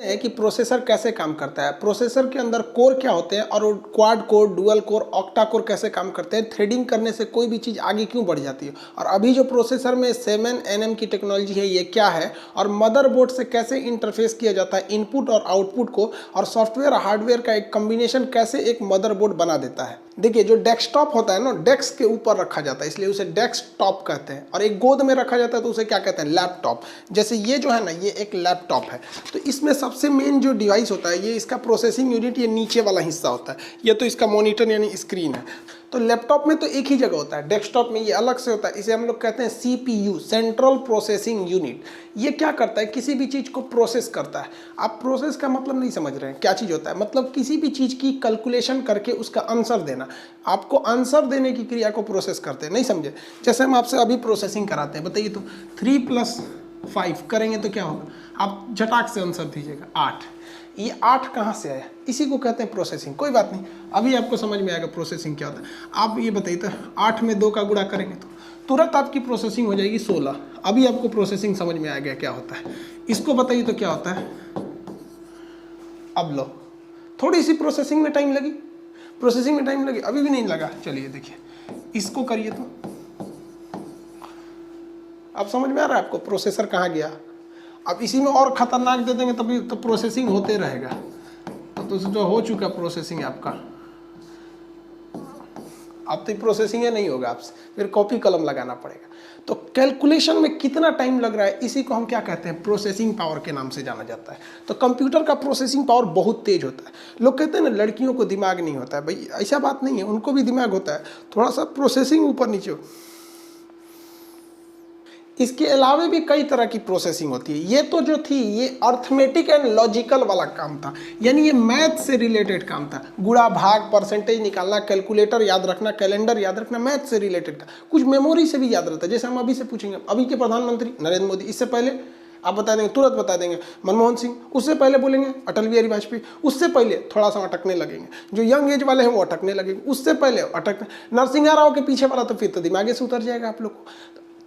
है कि प्रोसेसर कैसे काम करता है, प्रोसेसर के अंदर कोर क्या होते हैं और quad core, dual core, octa core कैसे काम करते हैं, थ्रेडिंग करने से कोई भी चीज़ आगे क्यों बढ़ जाती है, और अभी जो प्रोसेसर में 7nm की टेक्नोलॉजी है ये क्या है, और मदरबोर्ड से कैसे इंटरफेस किया जाता है इनपुट और आउटपुट को, और सॉफ्टवेयर हार्डवेयर का एक कॉम्बिनेशन कैसे एक मदरबोर्ड बना देता है। देखिए जो डेस्कटॉप होता है ना, डेस्क के ऊपर रखा जाता है इसलिए उसे डेस्कटॉप कहते हैं, और एक गोद में रखा जाता है तो उसे क्या कहते हैं, लैपटॉप। जैसे ये जो है ना, ये एक लैपटॉप है, तो इसमें सबसे मेन जो डिवाइस होता है ये इसका प्रोसेसिंग यूनिट, ये नीचे वाला हिस्सा होता है, ये तो इसका मॉनिटर यानी स्क्रीन है। तो लैपटॉप में तो एक ही जगह होता है, डेस्कटॉप में ये अलग से होता है, इसे हम लोग कहते हैं CPU, सेंट्रल प्रोसेसिंग यूनिट। ये क्या करता है, किसी भी चीज़ को प्रोसेस करता है। आप प्रोसेस का मतलब नहीं समझ रहे हैं, क्या चीज़ होता है, मतलब किसी भी चीज़ की कैलकुलेशन करके उसका आंसर देना। आपको आंसर देने की क्रिया को प्रोसेस करते हैं, नहीं समझे। जैसे हम आपसे अभी प्रोसेसिंग कराते हैं, बताइए तो 3 + 5 करेंगे तो क्या होगा, आप झटाक से आंसर दीजिएगा 8। ये 8 कहाँ से आया, इसी को कहते हैं प्रोसेसिंग। कोई बात नहीं, अभी आपको समझ में आएगा प्रोसेसिंग क्या होता है। आप ये बताइए तो 8 में 2 का गुणा करेंगे तो तुरंत आपकी प्रोसेसिंग हो जाएगी 16। अभी आपको प्रोसेसिंग समझ में आ गया क्या होता है। इसको बताइए तो क्या होता है। अब लो, थोड़ी सी प्रोसेसिंग में टाइम लगी, अभी भी नहीं लगा। चलिए देखिए, इसको करिए तो अब समझ में आ रहा है आपको प्रोसेसर कहाँ गया। अब इसी में और खतरनाक दे देंगे तभी तो प्रोसेसिंग होते रहेगा। तो जो हो चुका प्रोसेसिंग आपका, अब तो प्रोसेसिंग नहीं होगा, आपसे फिर कॉपी कलम लगाना पड़ेगा। तो कैलकुलेशन में कितना टाइम लग रहा है, इसी को हम क्या कहते हैं, प्रोसेसिंग पावर के नाम से जाना जाता है। तो कंप्यूटर का प्रोसेसिंग पावर बहुत तेज होता है। लोग कहते हैं ना लड़कियों को दिमाग नहीं होता है, भाई ऐसा बात नहीं है, उनको भी दिमाग होता है, थोड़ा सा प्रोसेसिंग ऊपर नीचे हो। इसके अलावा भी कई तरह की प्रोसेसिंग होती है। ये तो जो थी ये अर्थमेटिक एंड लॉजिकल वाला काम था, यानी ये मैथ से रिलेटेड काम था। गुणा भाग, परसेंटेज निकालना, कैलकुलेटर याद रखना, कैलेंडर याद रखना, मैथ से रिलेटेड था। कुछ मेमोरी से भी याद रहता है। जैसे हम अभी से पूछेंगे, अभी के प्रधानमंत्री नरेंद्र मोदी, इससे पहले आप बता देंगे, तुरंत बता देंगे मनमोहन सिंह, उससे पहले बोलेंगे अटल बिहारी वाजपेयी, उससे पहले थोड़ा सा अटकने लगेंगे। जो यंग एज वाले हैं वो अटकने लगेंगे, उससे पहले अटकने, नरसिंह राव के पीछे वाला तो फिर तो दिमागे से उतर जाएगा आप लोग को।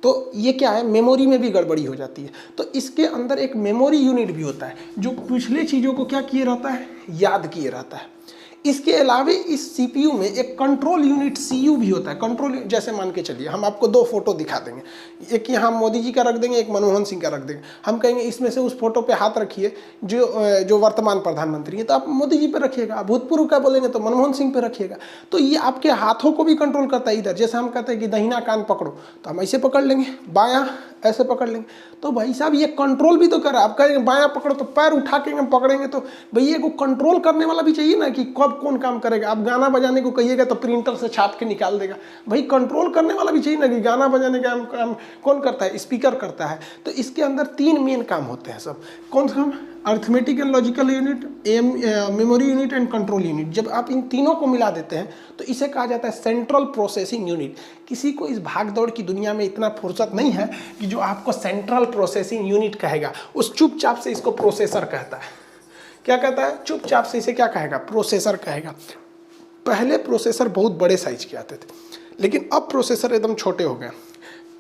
तो ये क्या है, मेमोरी में भी गड़बड़ी हो जाती है। तो इसके अंदर एक मेमोरी यूनिट भी होता है जो पिछले चीज़ों को क्या किए रहता है, याद किए रहता है। इसके अलावा इस CPU में एक कंट्रोल यूनिट CU भी होता है। कंट्रोल, जैसे मान के चलिए हम आपको 2 फोटो दिखा देंगे, एक यहाँ मोदी जी का रख देंगे, एक मनमोहन सिंह का रख देंगे। हम कहेंगे इसमें से उस फोटो पे हाथ रखिए जो वर्तमान प्रधानमंत्री है, तो आप मोदी जी पे रखिएगा। भूतपूर्व का बोलेंगे तो मनमोहन सिंह पे रखिएगा। तो ये आपके हाथों को भी कंट्रोल करता है। इधर जैसे हम कहते हैं कि दाहिना कान पकड़ो, तो हम ऐसे पकड़ लेंगे, बायां ऐसे पकड़ लेंगे। तो भाई साहब ये कंट्रोल भी तो कर रहा है। आप कहेंगे बायां पकड़ो तो पैर उठा के हम पकड़ेंगे, तो भैया को कंट्रोल करने वाला भी चाहिए ना कि कब कौन काम करेगा। आप गाना बजाने को कहिएगा तो प्रिंटर से छाप के निकाल देगा। भाई कंट्रोल करने वाला भी चाहिए ना कि गाना बजाने का काम कौन करता है, स्पीकर करता है। तो इसके अंदर 3 मेन काम होते हैं सब। कौन सा? Arithmetic and logical unit, memory unit and control unit. जब आप इन तीनों को मिला देते हैं तो इसे कहा जाता है सेंट्रल प्रोसेसिंग यूनिट। किसी को इस भागदौड़ की दुनिया में इतना फुर्सत नहीं है कि जो आपको सेंट्रल प्रोसेसिंग यूनिट कहेगा, उस चुपचाप से इसको प्रोसेसर कहता है। क्या कहता है? चुपचाप से इसे क्या कहेगा? प्रोसेसर कहेगा। पहले प्रोसेसर बहुत बड़े साइज के आते थे, लेकिन अब प्रोसेसर एकदम छोटे हो गए।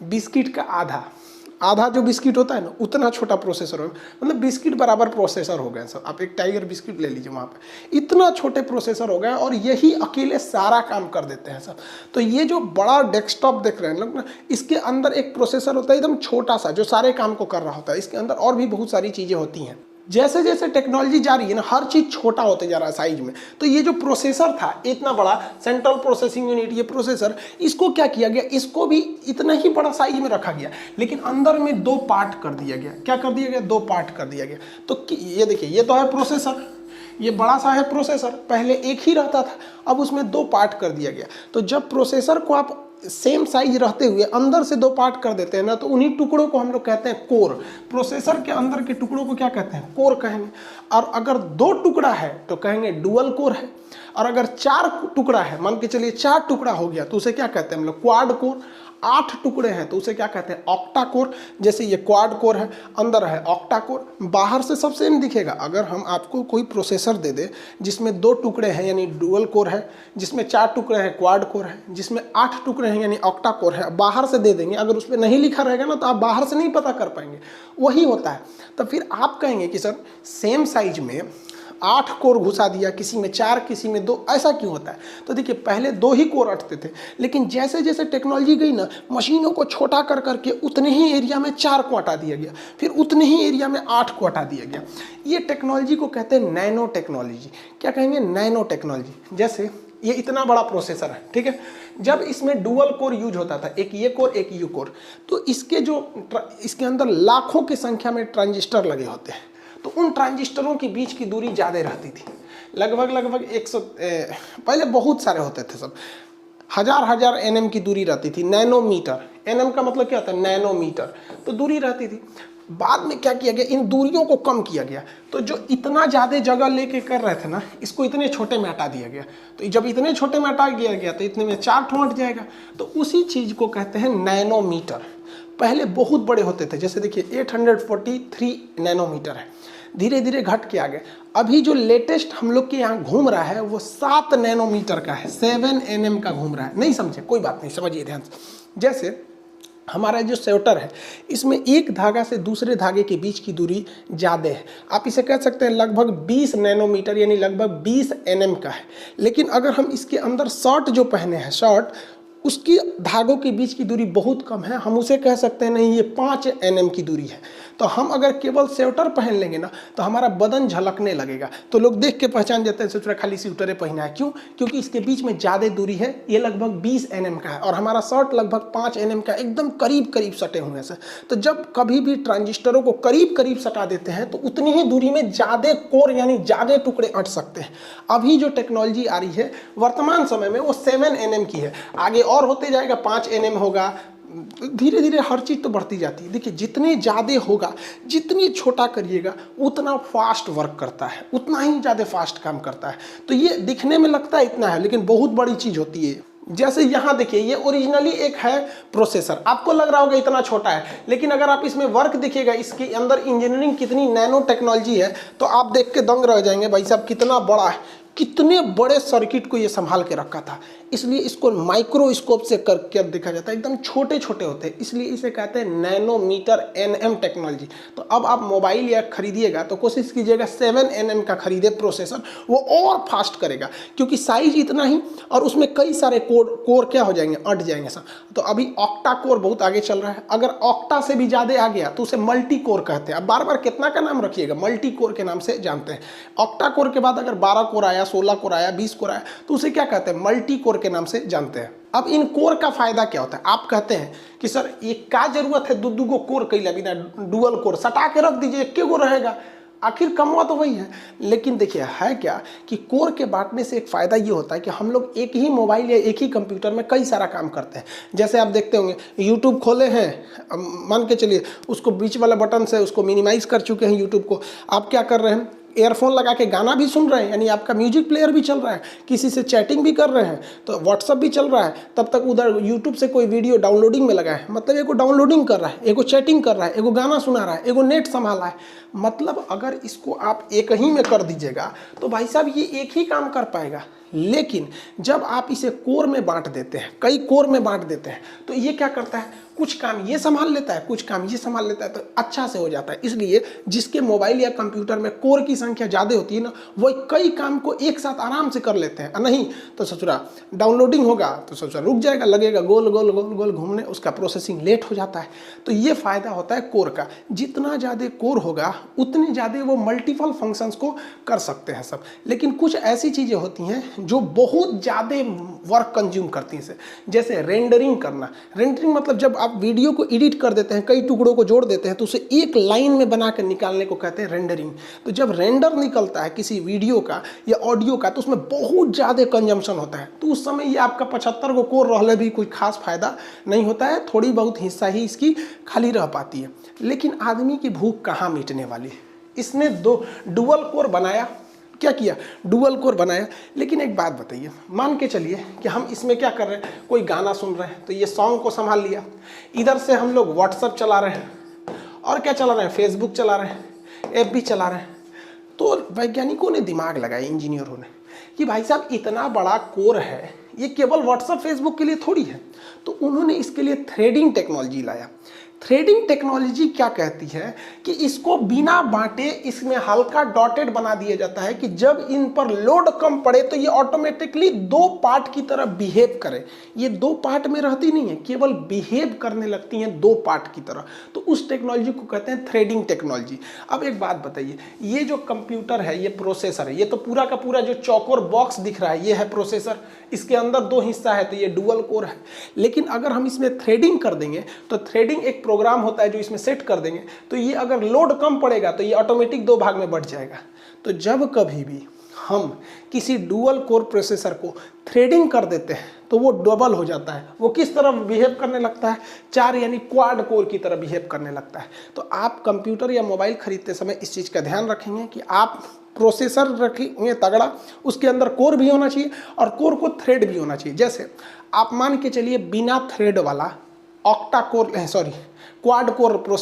बिस्किट का आधा जो बिस्किट होता है ना, उतना छोटा प्रोसेसर हो, मतलब बिस्किट बराबर प्रोसेसर हो गए सब। आप एक टाइगर बिस्किट ले लीजिए, वहाँ पे इतना छोटे प्रोसेसर हो गए और यही अकेले सारा काम कर देते हैं सब। तो ये जो बड़ा डेस्कटॉप देख रहे हैं लोग ना, इसके अंदर एक प्रोसेसर होता है एकदम छोटा सा, जो सारे काम को कर रहा होता है। इसके अंदर और भी बहुत सारी चीज़ें होती हैं। जैसे जैसे टेक्नोलॉजी जा रही है ना, हर चीज़ छोटा होते जा रहा है साइज में। तो ये जो प्रोसेसर था इतना बड़ा, सेंट्रल प्रोसेसिंग यूनिट, ये प्रोसेसर, इसको क्या किया गया, इसको भी इतना ही बड़ा साइज में रखा गया, लेकिन अंदर में 2 पार्ट कर दिया गया। क्या कर दिया गया? 2 पार्ट कर दिया गया। तो ये देखिए, ये तो है प्रोसेसर, ये बड़ा सा है प्रोसेसर। पहले एक ही रहता था, अब उसमें 2 पार्ट कर दिया गया। तो जब प्रोसेसर को आप सेम साइज रहते हुए अंदर से 2 पार्ट कर देते हैं ना, तो उन्हीं टुकड़ों को हम लोग कहते हैं कोर। प्रोसेसर के अंदर के टुकड़ों को क्या कहते हैं? कोर कहेंगे। और अगर 2 टुकड़ा है तो कहेंगे डुअल कोर है। और अगर 4 टुकड़ा है, मान के चलिए 4 टुकड़ा हो गया, तो उसे क्या कहते हैं हम लोग? Quad core. 8 टुकड़े हैं तो उसे क्या कहते हैं, ऑक्टा कोर। जैसे ये क्वाड कोर है, अंदर है ऑक्टा कोर, बाहर से सब सेम दिखेगा। अगर हम आपको कोई प्रोसेसर दे दे जिसमें 2 टुकड़े हैं यानी डुअल कोर है, जिसमें 4 टुकड़े हैं क्वाड कोर है, जिसमें 8 टुकड़े हैं यानी ऑक्टा कोर है, बाहर से दे देंगे, अगर उस पर नहीं लिखा रहेगा ना तो आप बाहर से नहीं पता कर पाएंगे, वही होता है। तो फिर आप कहेंगे कि सर सेम साइज में 8 कोर घुसा दिया, किसी में 4 किसी में 2, ऐसा क्यों होता है? तो देखिए पहले 2 ही कोर अटते थे, लेकिन जैसे जैसे टेक्नोलॉजी गई ना, मशीनों को छोटा कर करके उतने ही एरिया में 4 को हटा दिया गया, फिर उतने ही एरिया में 8 को हटा दिया गया। ये टेक्नोलॉजी को कहते हैं नैनो टेक्नोलॉजी। क्या कहेंगे? Nano technology. जैसे ये इतना बड़ा प्रोसेसर है, ठीक है, जब इसमें डुअल कोर यूज होता था, एक ये कोर एक यू कोर, तो इसके अंदर लाखों की संख्या में ट्रांजिस्टर लगे होते हैं, तो उन ट्रांजिस्टरों के बीच की दूरी ज़्यादा रहती थी, लगभग 100, पहले बहुत सारे होते थे, सब हजार एनएम की दूरी रहती थी, नैनोमीटर। एनएम का मतलब क्या होता है? नैनोमीटर। तो दूरी रहती थी। बाद में क्या किया गया, इन दूरियों को कम किया गया, तो जो इतना ज़्यादा जगह लेके कर रहे थे ना, इसको इतने छोटे में हटा दिया गया। तो जब इतने छोटे में हटा दिया गया तो इतने में 4 ठो हट जाएगा, तो उसी चीज़ को कहते हैं नैनोमीटर। पहले बहुत बड़े होते थे, जैसे देखिए 843 नैनोमीटर है, धीरे धीरे घट के आ गए। अभी जो लेटेस्ट हम लोग के यहाँ घूम रहा है वो 7 नैनोमीटर का है, 7 nm का घूम रहा है। नहीं समझे? कोई बात नहीं, समझिए ध्यान से। जैसे हमारा जो स्वेटर है, इसमें एक धागा से दूसरे धागे के बीच की दूरी ज़्यादा है, आप इसे कह सकते हैं लगभग 20 नैनोमीटर यानी लगभग 20 nm का है। लेकिन अगर हम इसके अंदर शर्ट जो पहने हैं, शर्ट, उसकी धागों के बीच की दूरी बहुत कम है, हम उसे कह सकते हैं नहीं ये 5 nm की दूरी है। तो हम अगर केवल स्वेटर पहन लेंगे ना तो हमारा बदन झलकने लगेगा, तो लोग देख के पहचान जाते हैं स्वेटर खाली स्वेटरे पहना है। क्यों? क्योंकि इसके बीच में ज़्यादा दूरी है, ये लगभग 20 nm का है और हमारा शर्ट लगभग 5 nm का, एकदम करीब करीब सटे हुए हैं सर। तो जब कभी भी ट्रांजिस्टरों को करीब करीब सटा देते हैं तो उतनी ही दूरी में ज़्यादा कोर यानी ज़्यादा टुकड़े अट सकते हैं। अभी जो टेक्नोलॉजी आ रही है वर्तमान समय में वो 7 nm की है, आगे और होते जाएगा, 5 nm होगा, धीरे धीरे हर चीज़ तो बढ़ती जाती है। देखिए जितने ज़्यादा होगा, जितनी छोटा करिएगा उतना फास्ट वर्क करता है, उतना ही ज़्यादा फास्ट काम करता है। तो ये दिखने में लगता है इतना है, लेकिन बहुत बड़ी चीज़ होती है। जैसे यहाँ देखिए ये ओरिजिनली एक है प्रोसेसर, आपको लग रहा होगा इतना छोटा है, लेकिन अगर आप इसमें वर्क देखिएगा, इसके अंदर इंजीनियरिंग कितनी नैनो टेक्नोलॉजी है, तो आप देख के दंग रह जाएंगे भाई साहब कितना बड़ा है, कितने बड़े सर्किट को ये संभाल के रखा था। इसलिए इसको माइक्रोस्कोप से करके देखा जाता है, एकदम छोटे छोटे होते हैं, इसलिए इसे कहते हैं नैनोमीटर एनएम टेक्नोलॉजी। तो अब आप मोबाइल या खरीदिएगा तो कोशिश कीजिएगा 7 nm का खरीदे प्रोसेसर, वो और फास्ट करेगा, क्योंकि साइज इतना ही और उसमें कई सारे कोर क्या हो जाएंगे, अट जाएंगे सर। तो अभी ऑक्टा कोर बहुत आगे चल रहा है, अगर ऑक्टा से भी ज़्यादा आ गया तो उसे मल्टी कोर कहते हैं। अब बार बार कितना का नाम रखिएगा, मल्टी कोर के नाम से जानते हैं। ऑक्टा कोर के बाद अगर 12 कोर आया, 16 कोर आया, 20 कोर आया, तो उसे क्या कहते हैं, मल्टी कोर के नाम से जानते हैं। अब इन कोर का फायदा क्या होता है? आप कहते हैं कि सर ये क्या जरूरत है दो को कोर कैला बिना, डुअल कोर सटा के रख दीजिए, एक को रहेगा, आखिर कमवा तो वही है। लेकिन देखिए है क्या कि कोर के बांटने से एक फ़ायदा ये होता है कि हम लोग एक ही मोबाइल या एक ही कंप्यूटर में कई सारा काम करते हैं। जैसे आप देखते होंगे यूट्यूब खोले हैं, मान के चलिए उसको बीच वाला बटन से उसको मिनिमाइज कर चुके हैं यूट्यूब को, आप क्या कर रहे हैं, ईयरफोन लगा के गाना भी सुन रहे हैं, यानी आपका म्यूजिक प्लेयर भी चल रहा है, किसी से चैटिंग भी कर रहे हैं, तो व्हाट्सअप भी चल रहा है, तब तक उधर यूट्यूब से कोई वीडियो डाउनलोडिंग में लगा है, मतलब एगो डाउनलोडिंग कर रहा है, एगो चैटिंग कर रहा है, एगो गाना सुना रहा है, एगो नेट संभाला है। मतलब अगर इसको आप एक ही में कर दीजिएगा तो भाई साहब ये एक ही काम कर पाएगा। लेकिन जब आप इसे कोर में बांट देते हैं, कई कोर में बांट देते हैं, तो ये क्या करता है, कुछ काम ये संभाल लेता है, कुछ काम ये संभाल लेता है, तो अच्छा से हो जाता है। इसलिए जिसके मोबाइल या कंप्यूटर में कोर की संख्या ज़्यादा होती है ना, वो कई काम को एक साथ आराम से कर लेते हैं। नहीं तो ससुरा डाउनलोडिंग होगा तो ससुरा रुक जाएगा, लगेगा गोल गोल गोल गोल घूमने, उसका प्रोसेसिंग लेट हो जाता है। तो ये फ़ायदा होता है कोर का, जितना ज़्यादा कोर होगा उतनी ज़्यादा वो मल्टीपल फंक्शंस को कर सकते हैं सब। लेकिन कुछ ऐसी चीज़ें होती हैं जो बहुत ज़्यादा वर्क कंज्यूम करती हैं, जैसे रेंडरिंग करना। रेंडरिंग मतलब जब आप वीडियो को एडिट कर देते हैं, कई टुकड़ों को जोड़ देते हैं, तो उसे एक लाइन में बना कर निकालने को कहते हैं रेंडरिंग। तो जब रेंडर निकलता है किसी वीडियो का या ऑडियो का, तो उसमें बहुत ज़्यादा कंजम्पशन होता है, तो उस समय ये आपका 75 को कोर रहले भी कोई खास फायदा नहीं होता है, थोड़ी बहुत हिस्सा ही इसकी खाली रह पाती है। लेकिन आदमी की भूख कहाँ मिटने वाली है, इसने 2 डुअल कोर बनाया, क्या किया, डुअल कोर बनाया। लेकिन एक बात बताइए, मान के चलिए कि हम इसमें क्या कर रहे हैं, कोई गाना सुन रहे हैं तो ये सॉन्ग को संभाल लिया, इधर से हम लोग व्हाट्सअप चला रहे हैं और क्या चला रहे हैं, फेसबुक चला रहे हैं, FB चला रहे हैं। तो वैज्ञानिकों ने दिमाग लगाया, इंजीनियरों ने, कि भाई साहब इतना बड़ा कोर है, ये केवल व्हाट्सअप फेसबुक के लिए थोड़ी है। तो उन्होंने इसके लिए थ्रेडिंग टेक्नोलॉजी लाया। थ्रेडिंग टेक्नोलॉजी क्या कहती है कि इसको बिना बांटे इसमें हल्का डॉटेड बना दिया जाता है कि जब इन पर लोड कम पड़े तो ये ऑटोमेटिकली 2 पार्ट की तरह बिहेव करे। ये 2 पार्ट में रहती नहीं है, केवल बिहेव करने लगती हैं 2 पार्ट की तरह। तो उस टेक्नोलॉजी को कहते हैं थ्रेडिंग टेक्नोलॉजी। अब एक बात बताइए, ये जो कंप्यूटर है, ये प्रोसेसर है, ये तो पूरा का पूरा जो चौकोर बॉक्स दिख रहा है ये है प्रोसेसर, इसके अंदर 2 हिस्सा है तो ये डुअल कोर है। लेकिन अगर हम इसमें थ्रेडिंग कर देंगे तो थ्रेडिंग एक प्रोग्राम होता है जो इसमें सेट कर देंगे, तो ये अगर लोड कम पड़ेगा तो ये ऑटोमेटिक 2 भाग में बढ़ जाएगा। तो जब कभी भी हम किसी डुअल कोर प्रोसेसर को थ्रेडिंग कर देते हैं तो वो डबल हो जाता है। वो किस तरह बिहेव करने लगता है, 4 यानी क्वाड कोर की तरह बिहेव करने लगता है। तो आप कंप्यूटर या मोबाइल खरीदते समय इस चीज़ का ध्यान रखेंगे कि आप प्रोसेसर रखेंगे तगड़ा, उसके अंदर कोर भी होना चाहिए और कोर को थ्रेड भी होना चाहिए। जैसे आप मान के चलिए बिना थ्रेड वाला क्वाड कोर प्रोसेसर